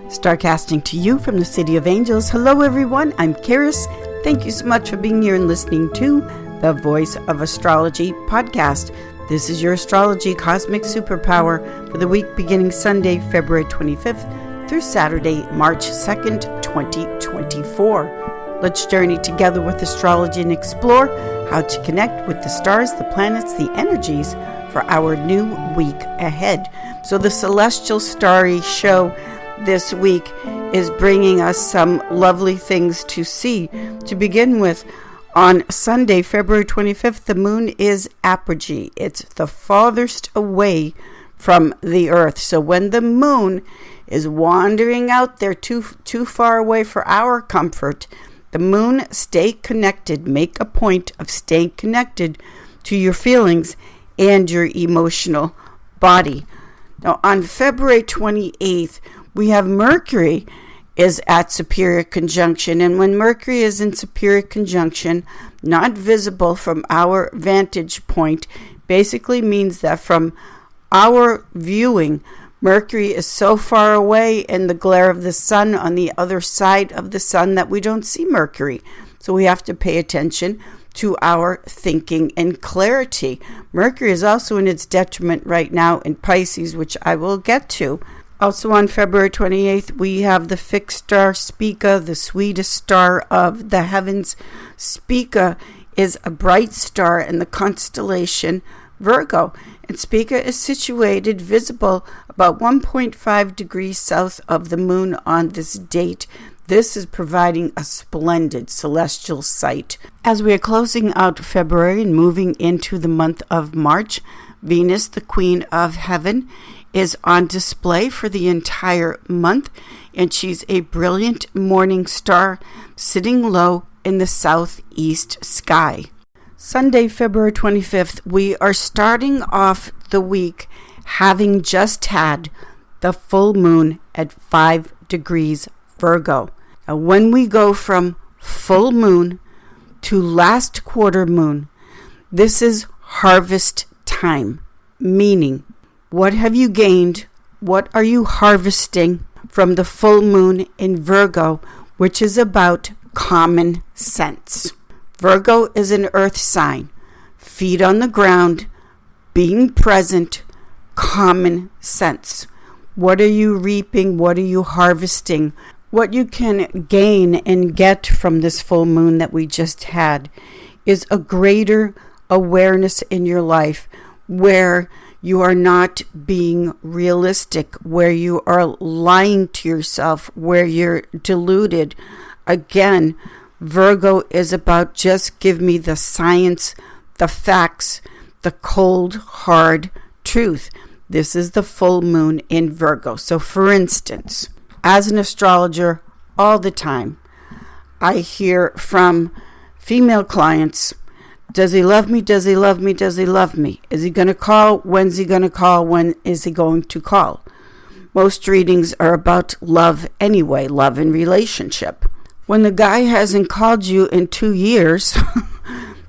Starcasting to you from the City of Angels. Hello everyone, I'm Karis. Thank you so much for being here and listening to the Voice of Astrology podcast. This is your astrology cosmic superpower for the week beginning Sunday, February 25th through Saturday, March 2nd, 2024. Let's journey together with astrology and explore how to connect with the stars, the planets, the energies for our new week ahead. So the Celestial Starry Show this week is bringing us some lovely things to see. To begin with, on Sunday, February 25th, the moon is apogee. It's the farthest away from the earth. So when the moon is wandering out there too far away for our comfort, the moon, stay connected. Make a point of staying connected to your feelings and your emotional body. Now, on February 28th, we have Mercury is at superior conjunction. And when Mercury is in superior conjunction, not visible from our vantage point, basically means that from our viewing, Mercury is so far away in the glare of the sun on the other side of the sun that we don't see Mercury. So we have to pay attention to our thinking and clarity. Mercury is also in its detriment right now in Pisces, which I will get to. Also on February 28th, we have the fixed star Spica, the sweetest star of the heavens. Spica is a bright star in the constellation Virgo. And Spica is situated, visible, about 1.5 degrees south of the moon on this date. This is providing a splendid celestial sight. As we are closing out February and moving into the month of March, Venus, the Queen of Heaven, is on display for the entire month, and she's a brilliant morning star sitting low in the southeast sky. Sunday, February 25th, we are starting off the week having just had the full moon at 5 degrees Virgo. Now, when we go from full moon to last quarter moon, this is harvest time, meaning what have you gained? What are you harvesting from the full moon in Virgo, which is about common sense? Virgo is an earth sign, feet on the ground, being present, common sense. What are you reaping? What are you harvesting? What you can gain and get from this full moon that we just had is a greater awareness in your life where you are not being realistic, where you are lying to yourself, where you're deluded. Again, Virgo is about just give me the science, the facts, the cold, hard truth. This is the full moon in Virgo. So for instance, as an astrologer all the time, I hear from female clients, does he love me? Does he love me? Does he love me? Is he going to call? When's he going to call? When is he going to call? Most readings are about love anyway, love and relationship. When the guy hasn't called you in 2 years,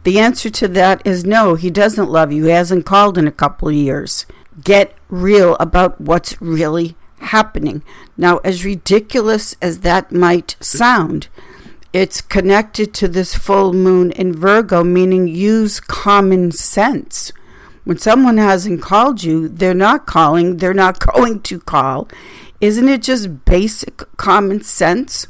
the answer to that is no, he doesn't love you. He hasn't called in a couple of years. Get real about what's really happening. Now, as ridiculous as that might sound, it's connected to this full moon in Virgo, meaning use common sense. When someone hasn't called you, they're not calling, they're not going to call. Isn't it just basic common sense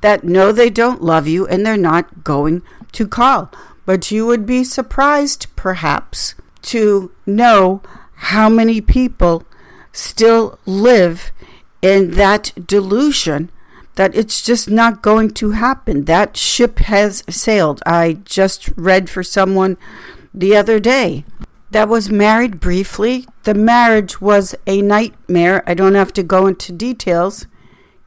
that no, they don't love you and they're not going to call? But you would be surprised, perhaps, to know how many people still live in that delusion that it's just not going to happen. That ship has sailed. I just read for someone the other day that was married briefly. The marriage was a nightmare. I don't have to go into details.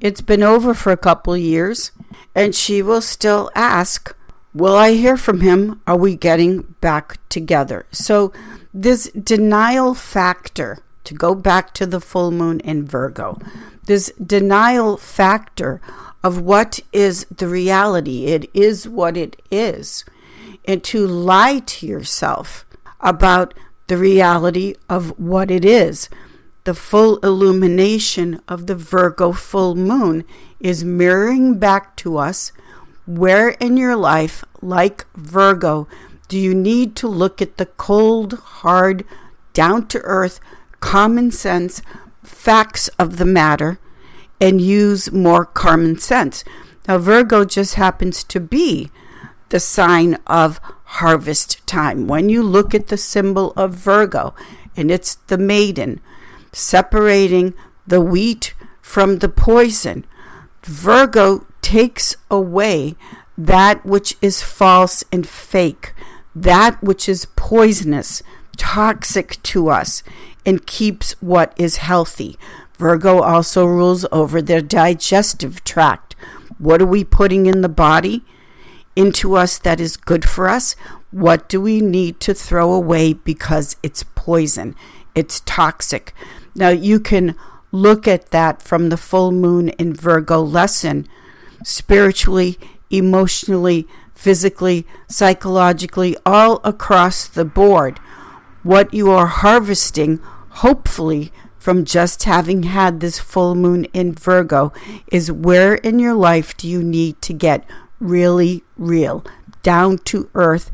It's been over for a couple of years, and she will still ask, will I hear from him? Are we getting back together? So this denial factor, to go back to the full moon in Virgo, this denial factor of what is the reality. It is what it is. And to lie to yourself about the reality of what it is. the full illumination of the Virgo full moon is mirroring back to us where in your life, like Virgo, do you need to look at the cold, hard, down-to-earth, common sense facts of the matter and use more common sense. Now, Virgo just happens to be the sign of harvest time. When you look at the symbol of Virgo, and it's the maiden, separating the wheat from the poison, Virgo takes away that which is false and fake, that which is poisonous, toxic to us, and keeps what is healthy. Virgo also rules over their digestive tract. What are we putting in the body, into us, that is good for us? What do we need to throw away because it's poison, it's toxic? Now, you can look at that from the full moon in Virgo lesson, spiritually, emotionally, physically, psychologically, all across the board. What you are harvesting, hopefully, from just having had this full moon in Virgo, is where in your life do you need to get really real, down to earth,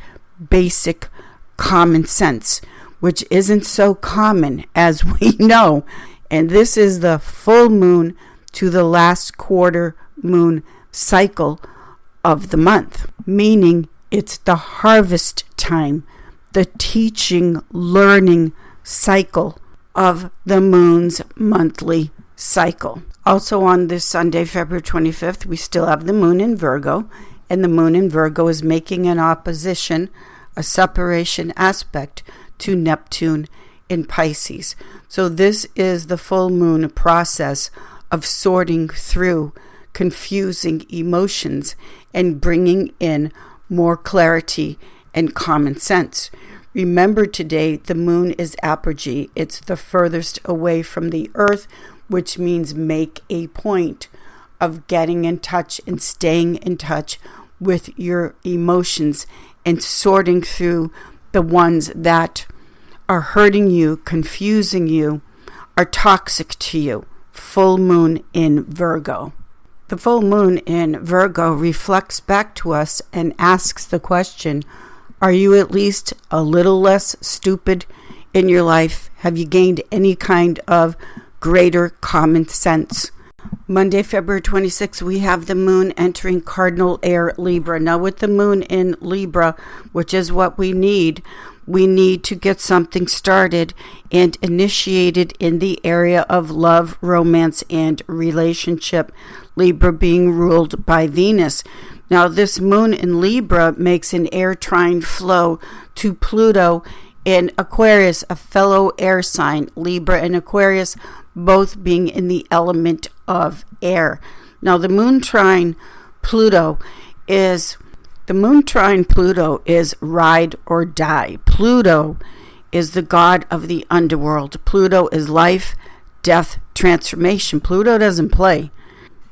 basic common sense, which isn't so common as we know. And this is the full moon to the last quarter moon cycle of the month, meaning it's the harvest time, the teaching, learning cycle of the moon's monthly cycle. Also on this Sunday, February 25th, we still have the moon in Virgo, and the moon in Virgo is making an opposition, a separation aspect to Neptune in Pisces. So this is the full moon process of sorting through confusing emotions and bringing in more clarity and common sense. Remember, today the moon is apogee. It's the furthest away from the earth, which means make a point of getting in touch and staying in touch with your emotions and sorting through the ones that are hurting you, confusing you, are toxic to you. Full moon in Virgo. The full moon in Virgo reflects back to us and asks the question, are you at least a little less stupid in your life? Have you gained any kind of greater common sense? Monday, February 26th, we have the moon entering cardinal air Libra. Now, with the moon in Libra, which is what we need to get something started and initiated in the area of love, romance, and relationship. Libra being ruled by Venus. Now, this moon in Libra makes an air trine flow to Pluto in Aquarius, a fellow air sign. Libra and Aquarius both being in the element of air. Now, the moon trine Pluto is ride or die. Pluto is the god of the underworld. Pluto is life, death, transformation. Pluto doesn't play.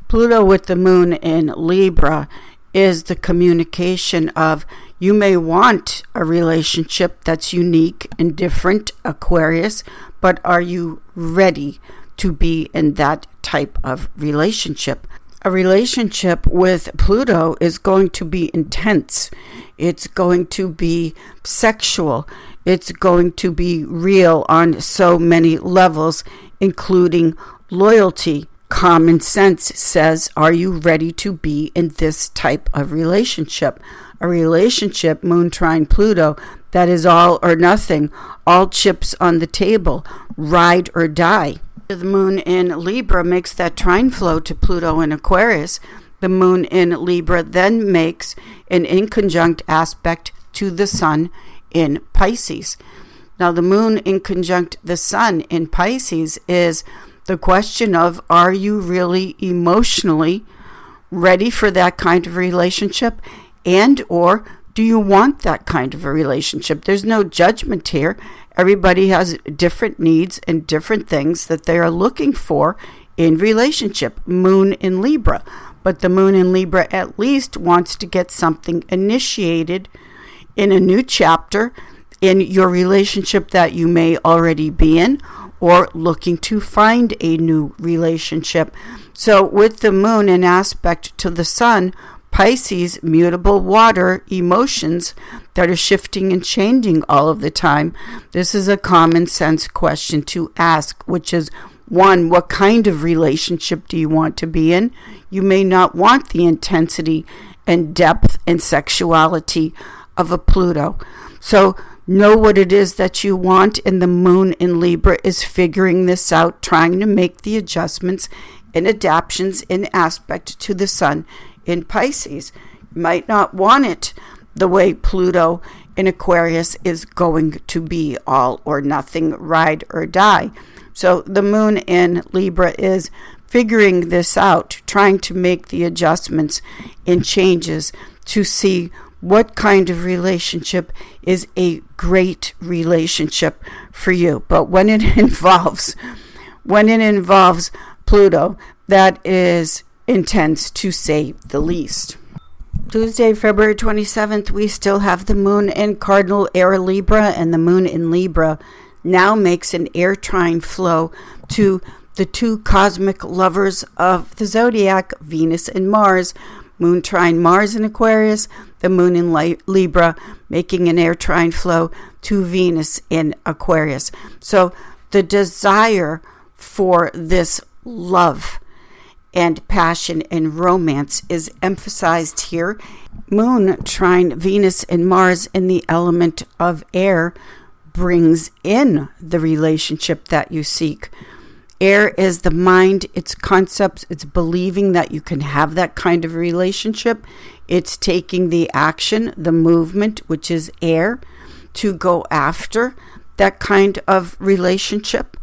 Pluto with the moon in Libra is the communication of, you may want a relationship that's unique and different, Aquarius, but are you ready to be in that type of relationship? A relationship with Pluto is going to be intense. It's going to be sexual. It's going to be real on so many levels, including loyalty. Common sense says, are you ready to be in this type of relationship? A relationship, moon trine Pluto, that is all or nothing, all chips on the table, ride or die. The moon in Libra makes that trine flow to Pluto in Aquarius. The moon in Libra then makes an inconjunct aspect to the sun in Pisces. Now, the moon in conjunct the sun in Pisces is the question of, are you really emotionally ready for that kind of relationship? And or do you want that kind of a relationship? There's no judgment here. Everybody has different needs and different things that they are looking for in relationship. Moon in Libra. But the moon in Libra at least wants to get something initiated in a new chapter in your relationship that you may already be in, or looking to find a new relationship. So with the moon in aspect to the sun, Pisces, mutable water emotions that are shifting and changing all of the time. This is a common sense question to ask, which is, one, what kind of relationship do you want to be in? You may not want the intensity and depth and sexuality of a Pluto. So know what it is that you want, and the moon in Libra is figuring this out, trying to make the adjustments and adaptations in aspect to the sun in Pisces. You might not want it the way Pluto in Aquarius is going to be, all or nothing, ride or die. So the moon in Libra is figuring this out, trying to make the adjustments and changes to see what kind of relationship is a great relationship for you. But when it involves Pluto, that is intense, to say the least. Tuesday, February 27th, we still have the moon in cardinal air Libra, and the moon in Libra now makes an air trine flow to the two cosmic lovers of the zodiac, Venus and Mars. Moon trine Mars in Aquarius, the moon in Libra making an air trine flow to Venus in Aquarius. So the desire for this love and passion and romance is emphasized here. Moon trine Venus and Mars in the element of air brings in the relationship that you seek. Air is the mind, its concepts, it's believing that you can have that kind of relationship. It's taking the action, the movement, which is air, to go after that kind of relationship.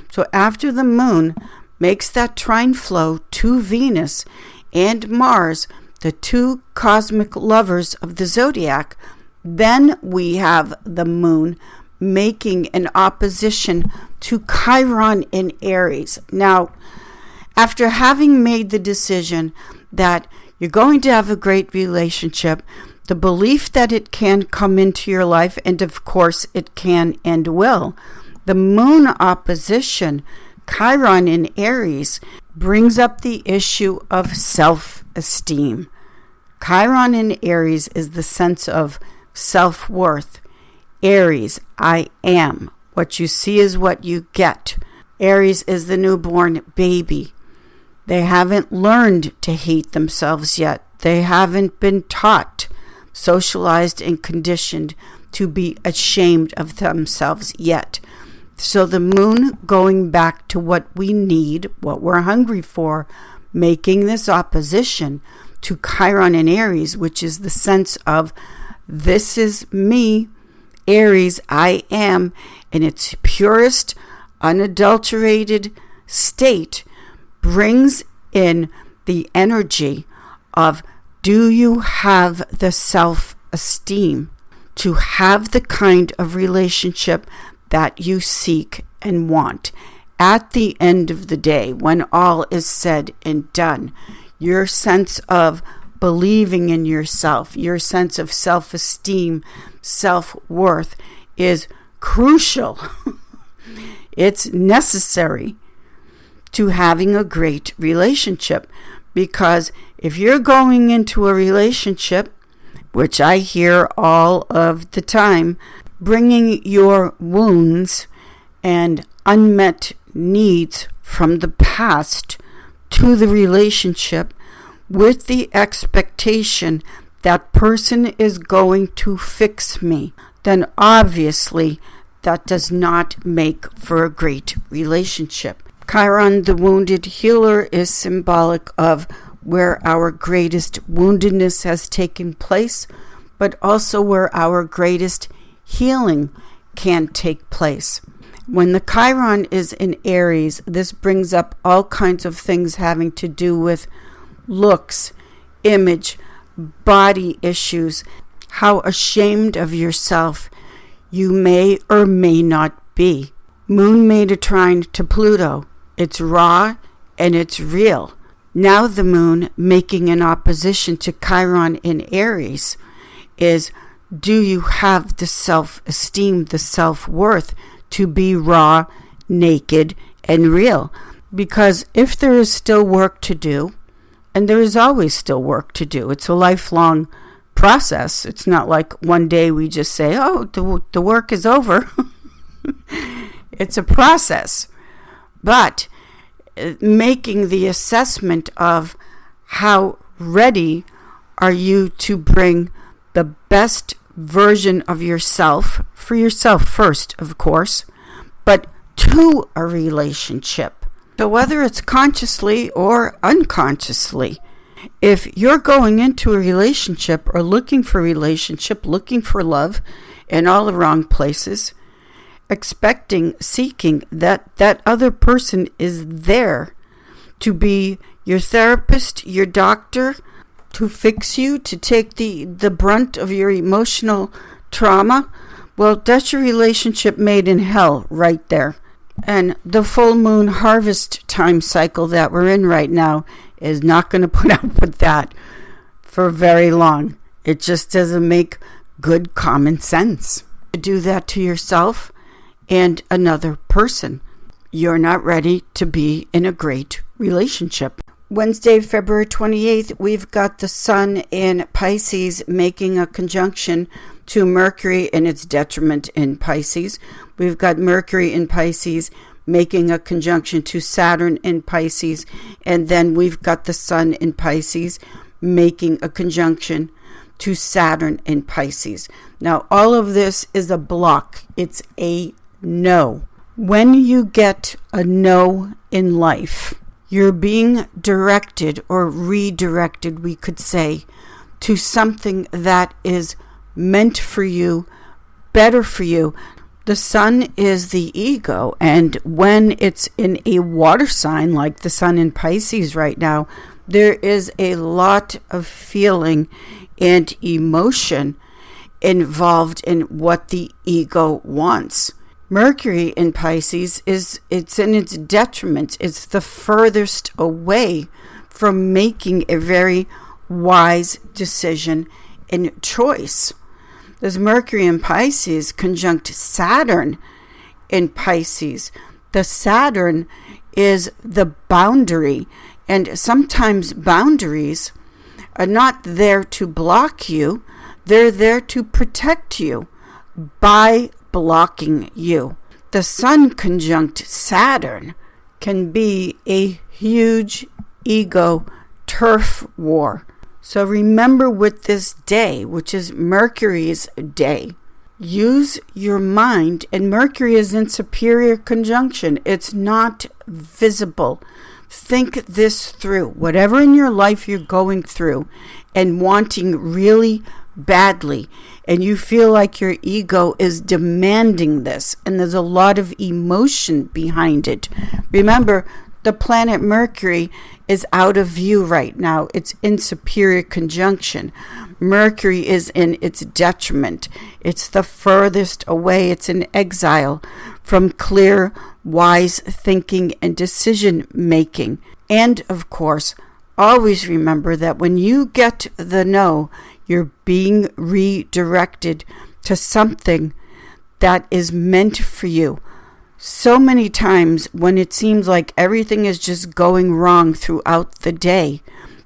So after the moon makes that trine flow to Venus and Mars, the two cosmic lovers of the zodiac, then we have the moon making an opposition to Chiron in Aries. Now, after having made the decision that you're going to have a great relationship, the belief that it can come into your life, and of course it can and will, the moon opposition, Chiron in Aries, brings up the issue of self-esteem. Chiron in Aries is the sense of self-worth. Aries, I am. What you see is what you get. Aries is the newborn baby. They haven't learned to hate themselves yet. They haven't been taught, socialized, and conditioned to be ashamed of themselves yet. So the moon going back to what we need, what we're hungry for, making this opposition to Chiron in Aries, which is the sense of this is me, Aries, I am, in its purest, unadulterated state, brings in the energy of, do you have the self-esteem to have the kind of relationship that you seek and want? At the end of the day, when all is said and done, your sense of believing in yourself, your sense of self-esteem, self-worth is crucial. It's necessary to having a great relationship, because if you're going into a relationship, which I hear all of the time, bringing your wounds and unmet needs from the past to the relationship with the expectation that person is going to fix me, then obviously that does not make for a great relationship. Chiron, the wounded healer, is symbolic of where our greatest woundedness has taken place, but also where our greatest healing can take place. When the Chiron is in Aries, this brings up all kinds of things having to do with looks, image, body issues, how ashamed of yourself you may or may not be. Moon made a trine to Pluto. It's raw and it's real. Now the moon making an opposition to Chiron in Aries is, do you have the self-esteem, the self-worth to be raw naked, and real. Because if there is still work to do, and there is always still work to do, it's a lifelong process. It's not like one day we just say, oh, the work is over. It's a process. But making the assessment of how ready are you to bring the best version of yourself, for yourself first, of course, but to a relationship. So whether it's consciously or unconsciously, if you're going into a relationship or looking for a relationship, looking for love in all the wrong places, expecting, seeking that other person is there to be your therapist, your doctor, to fix you, to take the brunt of your emotional trauma, well, that's your relationship made in hell right there. And the full moon harvest time cycle that we're in right now is not going to put up with that for very long. It just doesn't make good common sense to do that to yourself and another person. You're not ready to be in a great relationship. Wednesday, February 28th, we've got the Sun in Pisces making a conjunction to Mercury in its detriment in Pisces. We've got Mercury in Pisces making a conjunction to Saturn in Pisces. And then we've got the Sun in Pisces making a conjunction to Saturn in Pisces. Now, all of this is a block. It's a no. When you get a no in life, you're being directed or redirected, we could say, to something that is meant for you, better for you. The Sun is the ego, and when it's in a water sign like the Sun in Pisces right now, there is a lot of feeling and emotion involved in what the ego wants. Mercury in Pisces it's in its detriment. It's the furthest away from making a very wise decision and choice. There's Mercury in Pisces conjunct Saturn in Pisces. The Saturn is the boundary, and sometimes boundaries are not there to block you. They're there to protect you by blocking you. The Sun conjunct Saturn can be a huge ego turf war. So remember with this day, which is Mercury's day, use your mind, and Mercury is in superior conjunction. It's not visible. Think this through. Whatever in your life you're going through and wanting really badly, and you feel like your ego is demanding this, and there's a lot of emotion behind it. Remember, the planet Mercury is out of view right now. It's in superior conjunction. Mercury is in its detriment. It's the furthest away. It's in exile from clear, wise thinking and decision making. And of course, always remember that when you get the no, you're being redirected to something that is meant for you. So many times when it seems like everything is just going wrong throughout the day,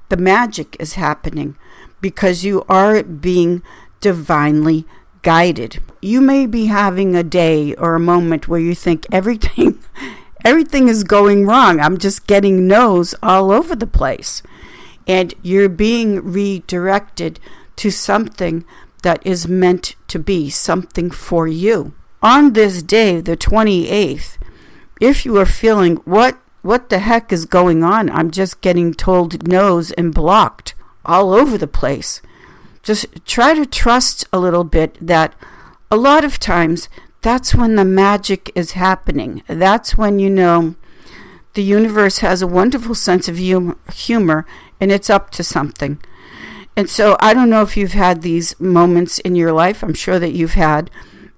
the magic is happening because you are being divinely guided. You may be having a day or a moment where you think everything is going wrong. I'm just getting no's all over the place. And you're being redirected to something that is meant to be, something for you. On this day, the 28th, if you are feeling, what the heck is going on? I'm just getting told no's and blocked all over the place. Just try to trust a little bit that a lot of times that's when the magic is happening. That's when you know the universe has a wonderful sense of humor and it's up to something. And so I don't know if you've had these moments in your life. I'm sure that you've had,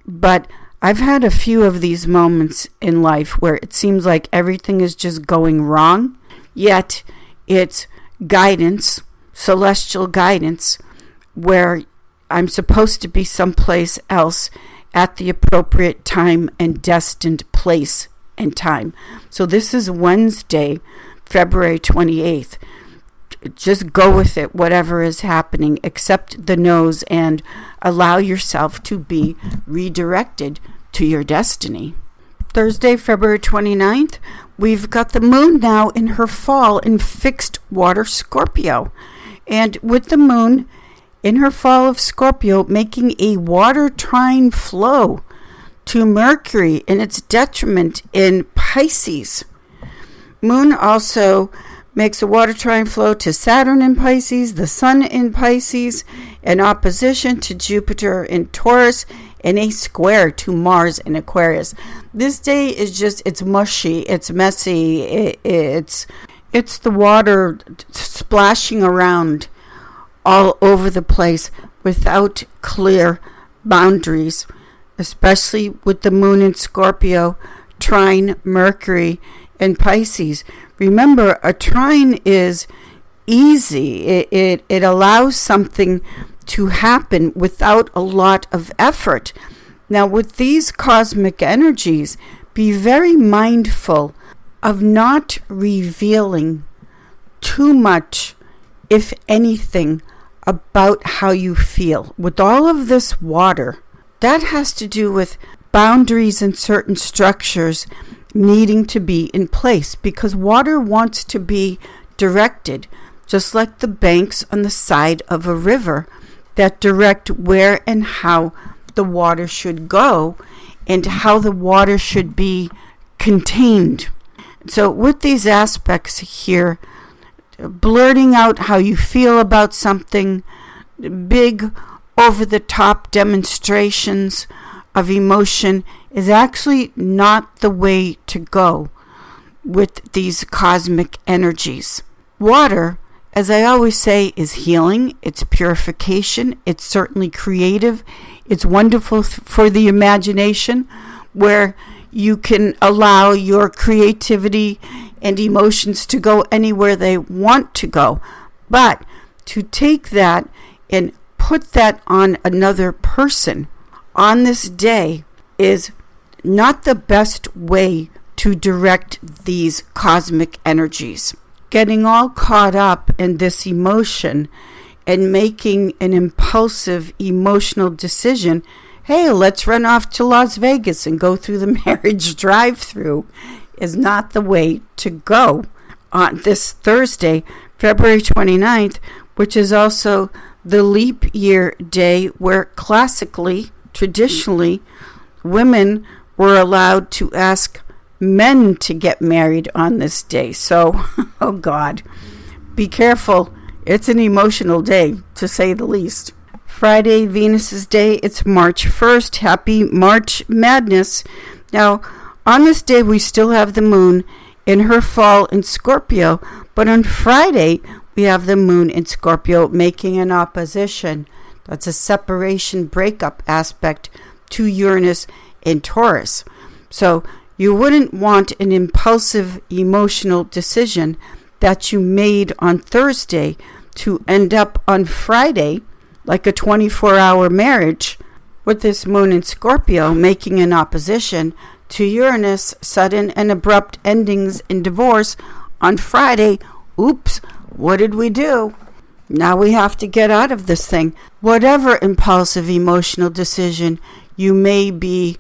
but I've had a few of these moments in life where it seems like everything is just going wrong, yet it's guidance, celestial guidance, where I'm supposed to be someplace else at the appropriate time and destined place and time. So this is Wednesday, February 28th. Just go with it, whatever is happening. Accept the no's and allow yourself to be redirected to your destiny. Thursday, February 29th, we've got the moon now in her fall in fixed water Scorpio. And with the moon in her fall of Scorpio making a water trine flow to Mercury in its detriment in Pisces. Moon also makes a water trine flow to Saturn in Pisces, the Sun in Pisces, in opposition to Jupiter in Taurus, and a square to Mars in Aquarius. This day is just, it's mushy, it's messy, it's the water splashing around all over the place without clear boundaries, especially with the moon in Scorpio, trine Mercury in Pisces. Remember, a trine is easy. It allows something to happen without a lot of effort. Now, with these cosmic energies, be very mindful of not revealing too much, if anything, about how you feel. With all of this water, that has to do with boundaries and certain structures needing to be in place, because water wants to be directed, just like the banks on the side of a river that direct where and how the water should go and how the water should be contained. So with these aspects here, blurting out how you feel about something, big over-the-top demonstrations of emotion is actually not the way to go with these cosmic energies. Water, as I always say, is healing, it's purification, it's certainly creative, it's wonderful for the imagination, where you can allow your creativity and emotions to go anywhere they want to go. But to take that and put that on another person on this day is not the best way to direct these cosmic energies. Getting all caught up in this emotion and making an impulsive emotional decision, hey, let's run off to Las Vegas and go through the marriage drive-through, is not the way to go on this Thursday, February 29th, which is also the leap year day where classically, traditionally, women were allowed to ask men to get married on this day. So, oh God, be careful. It's an emotional day, to say the least. Friday, Venus's day, it's March 1st. Happy March Madness. Now, on this day, we still have the moon in her fall in Scorpio, but on Friday, we have the moon in Scorpio making an opposition. That's a separation breakup aspect to Uranus in Taurus. So you wouldn't want an impulsive emotional decision that you made on Thursday to end up on Friday like a 24-hour marriage with this moon in Scorpio making an opposition to Uranus, sudden and abrupt endings in divorce on Friday. Oops, what did we do? Now we have to get out of this thing. Whatever impulsive emotional decision you may be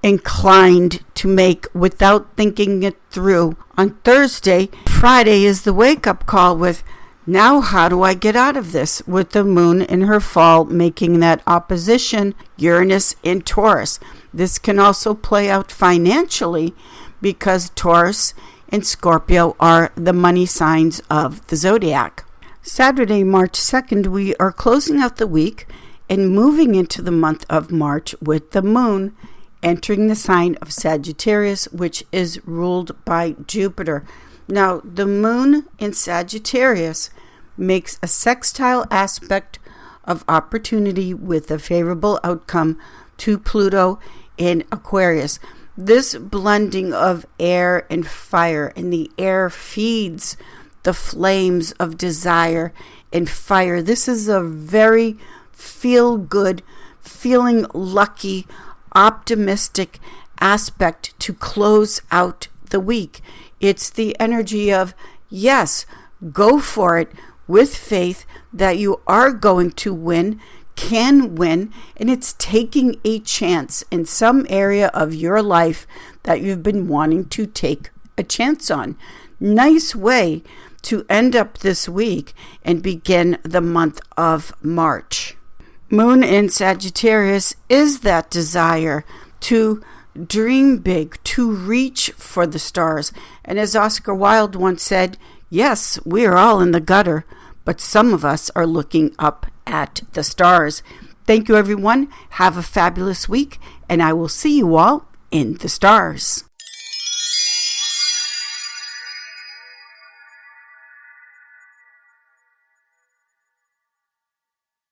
inclined to make without thinking it through on Thursday, Friday is the wake-up call with, now how do I get out of this? With the moon in her fall making that opposition, Uranus in Taurus. This can also play out financially because Taurus and Scorpio are the money signs of the zodiac. Saturday, March 2nd, we are closing out the week and moving into the month of March with the moon entering the sign of Sagittarius, which is ruled by Jupiter. Now, the moon in Sagittarius makes a sextile aspect of opportunity with a favorable outcome to Pluto in Aquarius. This blending of air and fire, and the air feeds the flames of desire and fire. This is a very feel-good, feeling lucky, optimistic aspect to close out the week. It's the energy of, yes, go for it with faith that you are going to win, can win, and it's taking a chance in some area of your life that you've been wanting to take a chance on. Nice way to end up this week and begin the month of March. Moon in Sagittarius is that desire to dream big, to reach for the stars. And as Oscar Wilde once said, yes, we're all in the gutter, but some of us are looking up at the stars. Thank you, everyone. Have a fabulous week, and I will see you all in the stars.